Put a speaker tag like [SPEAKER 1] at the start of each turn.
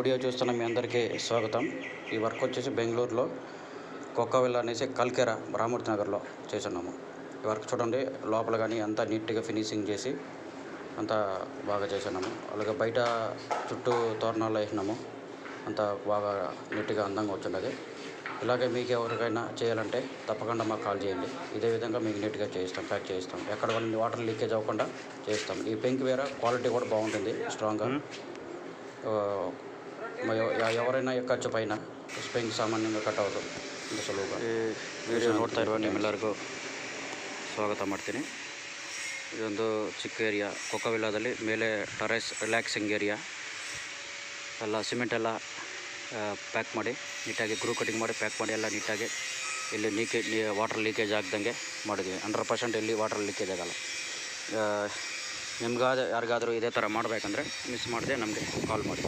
[SPEAKER 1] Video చూస్తున్న మీ అందరికీ స్వాగతం. ఈ వర్క్ వచ్చేసి బెంగళూరులో కొక్కవిల్ అనేసి కల్కెరా రామూర్తి నగర్లో చేస్తున్నాము. ఈ వర్క్ చూడండి, లోపల కానీ అంతా నీట్గా ఫినిషింగ్ చేసి అంతా బాగా చేస్తున్నాము. అలాగే బయట చుట్టూ తోరణాలు వేసినాము, అంతా బాగా నీట్గా అందంగా వచ్చింది. ఇలాగే మీకు ఎవరికైనా చేయాలంటే తప్పకుండా మాకు కాల్ చేయండి. ఇదే విధంగా మీకు నీట్గా చేయిస్తాం, ప్యాక్ చేయిస్తాం. ఎక్కడ వాటర్ లీకేజ్ అవ్వకుండా చేస్తాం. ఈ పెంక్ వేరే క్వాలిటీ కూడా బాగుంటుంది, స్ట్రాంగ్గా. ఎవరైనా ಎಕ್ಕಚ್ಚು ಪೈನ ಸ್ಪ್ರಿಂಗ್ ಸಾಮಾನ್ಯಂగా ಕಟ್ అవుతుంది ಸುಲಭ. ವಿಡಿಯೋ ನೋಡ್ತಾ ಇರುವ ನಿಮ್ಮೆಲ್ಲರಿಗೂ ಸ್ವಾಗತ ಮಾಡ್ತೀನಿ. ಇದೊಂದು ಚಿಕ್ಕ ಏರಿಯಾ ಕೊಕ್ಕವಿಲ್ಲಾದಲ್ಲಿ, ಮೇಲೆ ಟೆರೇಸ್ ರಿಲ್ಯಾಕ್ಸಿಂಗ್ ಏರಿಯಾ ಎಲ್ಲ ಸಿಮೆಂಟ್ ಎಲ್ಲ ಪ್ಯಾಕ್ ಮಾಡಿ ನೀಟಾಗಿ ಗ್ರೂ ಕಟಿಂಗ್ ಮಾಡಿ ಪ್ಯಾಕ್ ಮಾಡಿ ಎಲ್ಲ ನೀಟಾಗಿ ಇಲ್ಲಿ ವಾಟರ್ ಲೀಕೇಜ್ ಆಗ್ದಂಗೆ ಮಾಡಿದ್ವಿ. 100% ಇಲ್ಲಿ ವಾಟರ್ ಲೀಕೇಜ್ ಆಗಲ್ಲ. ಯಾರಿಗಾದರೂ ಇದೇ ಥರ ಮಾಡಬೇಕಂದ್ರೆ ಮಿಸ್ ಮಾಡದೆ ನಮಗೆ ಕಾಲ್ ಮಾಡಿ.